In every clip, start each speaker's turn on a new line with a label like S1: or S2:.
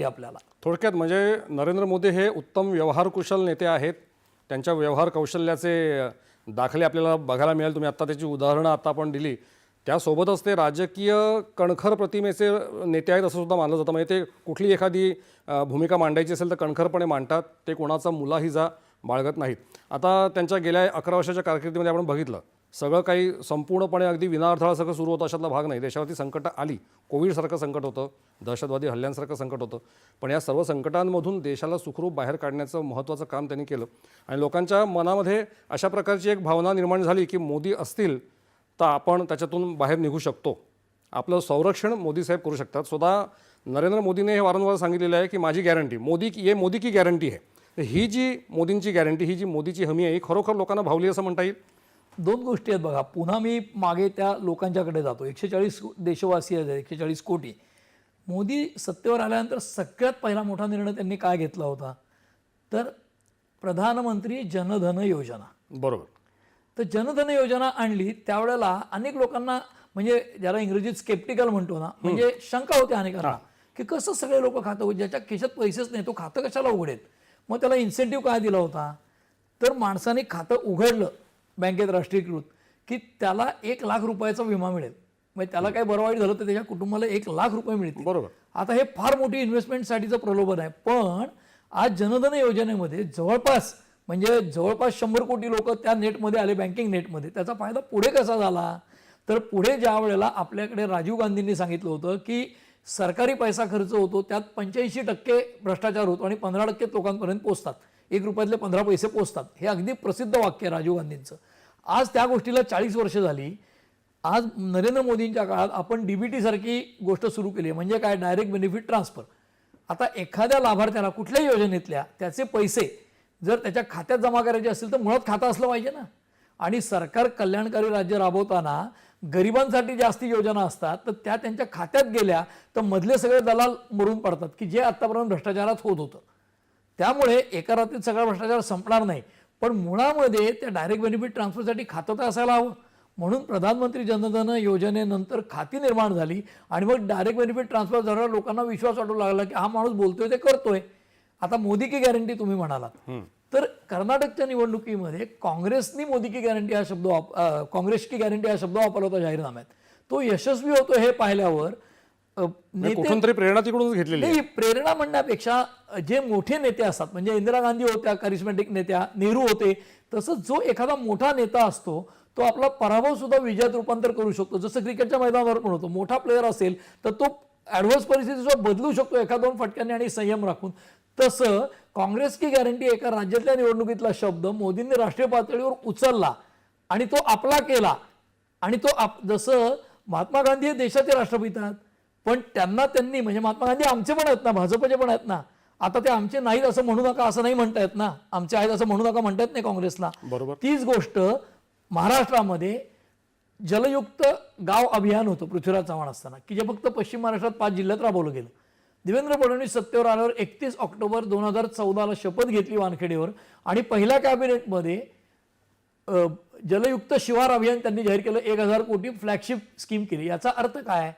S1: आपल्याला
S2: थोडक्यात म्हणजे नरेंद्र मोदी हे उत्तम व्यवहार कुशल नेते आहेत. त्यांच्या व्यवहार कौशल्याचे दाखले आपल्याला बघायला मिळेल. तुम्ही आता त्याची उदाहरणं आता आपण दिली. त्यासोबतच ते राजकीय कणखर प्रतिमेचे नेते आहेत असं सुद्धा मानलं जातं. म्हणजे ते कुठली एखादी भूमिका मांडायची असेल तर कणखरपणे मांडतात. ते कोणाचा मुलाहिजा बाळगत नाहीत. आता त्यांच्या गेल्या 11 वर्षाच्या कारकिर्दीमध्ये आपण बघितलं सगळं काही संपूर्णपणे अगदी विनाअडथळा सगळं सुरू होतं अशातला भाग नाही. देशावरती संकटं आली. कोविडसारखं संकट होतं, दहशतवादी हल्ल्यांसारखं संकट होतं. पण या सर्व संकटांमधून देशाला सुखरूप बाहेर काढण्याचं महत्त्वाचं काम त्यांनी केलं. आणि लोकांच्या मनामध्ये अशा प्रकारची एक भावना निर्माण झाली की मोदी असतील तर आपण त्याच्यातून बाहेर निघू शकतो. आपलं संरक्षण मोदी साहेब करू शकतात. स्वतः नरेंद्र मोदीने हे वारंवार सांगितलेलं आहे की माझी गॅरंटी मोदी की गॅरंटी आहे. ही जी मोदींची गॅरंटी, ही जी मोदीची हमी आहे, ही खरोखर लोकांना भावली असं म्हणता येईल.
S1: दोन गोष्टी आहेत बघा. पुन्हा मी मागे त्या लोकांच्याकडे जातो. 140 देशवासी आहेत, 140 कोटी. मोदी सत्तेवर आल्यानंतर सगळ्यात पहिला मोठा निर्णय त्यांनी काय घेतला होता तर प्रधानमंत्री जनधन योजना.
S2: बरोबर.
S1: तर जनधन योजना आणली त्यावेळेला अनेक लोकांना, म्हणजे ज्याला इंग्रजीत स्केप्टिकल म्हणतो ना, म्हणजे शंका होती अनेकांना की कसं सगळे लोक खातं उघड, ज्याच्या खिशात पैसेच नाही तो खातं कशाला उघडेल. मग त्याला इन्सेंटिव्ह काय दिला होता तर माणसाने खातं उघडलं बँकेत राष्ट्रीयकृत की त्याला 1 लाख रुपयाचा विमा मिळेल. म्हणजे त्याला काही बरं वाईट झालं तर त्याच्या कुटुंबाला 1 लाख रुपये मिळतील.
S2: बरोबर.
S1: आता हे फार मोठी इन्व्हेस्टमेंटसाठीचं प्रलोभन आहे. पण आज जनधन योजनेमध्ये जवळपास 100 कोटी लोक त्या नेटमध्ये आले, बँकिंग नेटमध्ये. त्याचा फायदा पुढे कसा झाला तर पुढे ज्या वेळेला आपल्याकडे राजीव गांधींनी सांगितलं होतं की सरकारी पैसा खर्च होतो त्यात 85% भ्रष्टाचार होतो आणि 15% लोकांपर्यंत पोहोचतात, 1 रुपयातले 15 पैसे पोहोचतात. हे अगदी प्रसिद्ध वाक्य आहे राजीव गांधींचं. आज त्या गोष्टीला 40 वर्ष झाली. आज नरेंद्र मोदींच्या काळात आपण डीबीटी सारखी गोष्ट सुरू केली. म्हणजे काय, डायरेक्ट बेनिफिट ट्रान्सफर. आता एखाद्या लाभार्थ्याला कुठल्याही योजनेतल्या त्याचे पैसे जर त्याच्या खात्यात जमा करायचे असतील तर मुळात खातं असलं पाहिजे ना. आणि सरकार कल्याणकारी राज्य राबवताना गरिबांसाठी जास्ती योजना असतात तर त्या त्यांच्या खात्यात गेल्या तर मधले सगळे दलाल मरून पडतात की जे आतापर्यंत भ्रष्टाचारात होत होतं. त्यामुळे एका रात्रीत सगळा भ्रष्टाचार संपणार नाही. पण मुळामध्ये त्या डायरेक्ट बेनिफिट ट्रान्सफरसाठी खातं तर असायला हवं. म्हणून प्रधानमंत्री जनधन योजनेनंतर खाती निर्माण झाली आणि मग डायरेक्ट बेनिफिट ट्रान्सफर झाला. लोकांना विश्वास वाटू लागला की हा माणूस बोलतोय ते करतोय. आता मोदी की गॅरंटी तुम्ही म्हणालात तर कर्नाटकच्या निवडणुकीमध्ये काँग्रेसनी मोदी की गॅरंटी हा शब्द काँग्रेस की गॅरंटी हा शब्द वापरला होता जाहीरनाम्यात. तो यशस्वी होतो हे पाहिल्यावर
S2: कुठून तरी प्रेरणा तिकडूनच घेतलेली आहे.
S1: नाही, प्रेरणा म्हणण्यापेक्षा जे मोठे नेते असतात, म्हणजे इंदिरा गांधी होत्या करिस्मॅटिक नेत्या, नेहरू होते, तसंच जो एखादा मोठा नेता असतो तो आपला पराभव सुद्धा विजयात रूपांतर करू शकतो. जसं क्रिकेटच्या मैदानावर पण होतो. मोठा प्लेअर असेल तर तो ॲडव्हर्स परिस्थिती सुद्धा बदलू शकतो 1-2 फटक्यांनी आणि संयम राखून. तसं काँग्रेस की गॅरंटी एका राज्यातल्या निवडणुकीतला शब्द मोदींनी राष्ट्रीय पातळीवर उचलला आणि तो आपला केला. आणि तो जसं महात्मा गांधी हे देशाचे राष्ट्रपिता आहेत पण त्यांनी म्हणजे महात्मा गांधी आमचे पण आहेत ना, भाजपचे पण आहेत ना. आता ते आमचे नाहीत असं म्हणू नका असं नाही म्हणता येत ना, आमचे आहेत असं म्हणू नका म्हणता येत नाही काँग्रेसला.
S2: बरोबर.
S1: तीच गोष्ट महाराष्ट्रामध्ये जलयुक्त गाव अभियान होतं पृथ्वीराज चव्हाण असताना की जे फक्त पश्चिम महाराष्ट्रात 5 जिल्ह्यात राबवलं गेलं. देवेंद्र फडणवीस सत्तेवर आल्यावर 31 ऑक्टोबर 2014ला शपथ घेतली वानखेडेवर आणि पहिल्या कॅबिनेटमध्ये जलयुक्त शिवार अभियान त्यांनी जाहीर केलं. 1000 कोटी फ्लॅगशिप स्कीम केली. याचा अर्थ काय,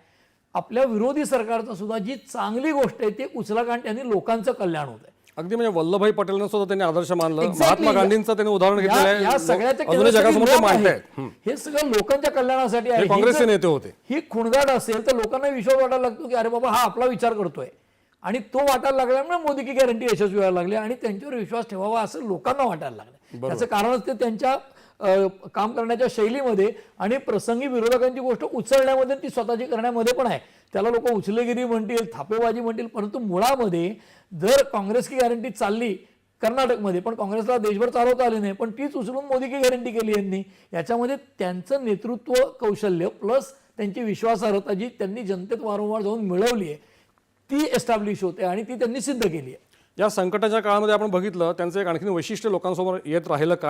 S1: आपल्या विरोधी सरकारचा सुद्धा जी चांगली गोष्ट आहे ते उचला कारण त्यांनी लोकांचं कल्याण होत आहे.
S2: अगदी म्हणजे वल्लभभाई पटेलनं सुद्धा त्यांनी आदर्श मानलं. महात्मा गांधींचं त्यांनी उदाहरण घेतलेलं आहे.
S1: या सगळ्याचं
S2: जगासमोर ते मांडतायत.
S1: हे सगळं लोकांच्या कल्याणासाठी आहे.
S2: काँग्रेसचे नेते होते.
S1: ही खुणगाड असेल तर लोकांना विश्वास वाटायला लागतो की अरे बाबा हा आपला विचार करतोय आणि तो वाटायला लागल्यामुळे मोदी की गॅरंटी यशस्वी व्हायला लागली आणि त्यांच्यावर विश्वास ठेवावा असं लोकांना वाटायला लागलं. त्याचं कारणच ते त्यांच्या काम करण्याच्या शैलीमध्ये आणि प्रसंगी विरोधकांची गोष्ट उचलण्यामध्ये ती स्वतःची करण्यामध्ये पण आहे. त्याला लोक उचलेगिरी म्हणतील, थापेबाजी म्हणतील, परंतु मुळामध्ये जर काँग्रेस की गॅरंटी चालली कर्नाटकमध्ये पण काँग्रेसला देशभर चालवता आली नाही पण तीच उचलून मोदी की गॅरंटी केली यांनी. याच्यामध्ये त्यांचं नेतृत्व कौशल्य प्लस त्यांची विश्वासार्हता जी त्यांनी जनतेत वारंवार जाऊन मिळवली आहे ती एस्टॅब्लिश होते आणि ती त्यांनी सिद्ध केली आहे.
S2: या संकटाच्या काळामध्ये आपण बघितलं त्यांचं एक आणखी वैशिष्ट्य लोकांसमोर येत राहिलं काय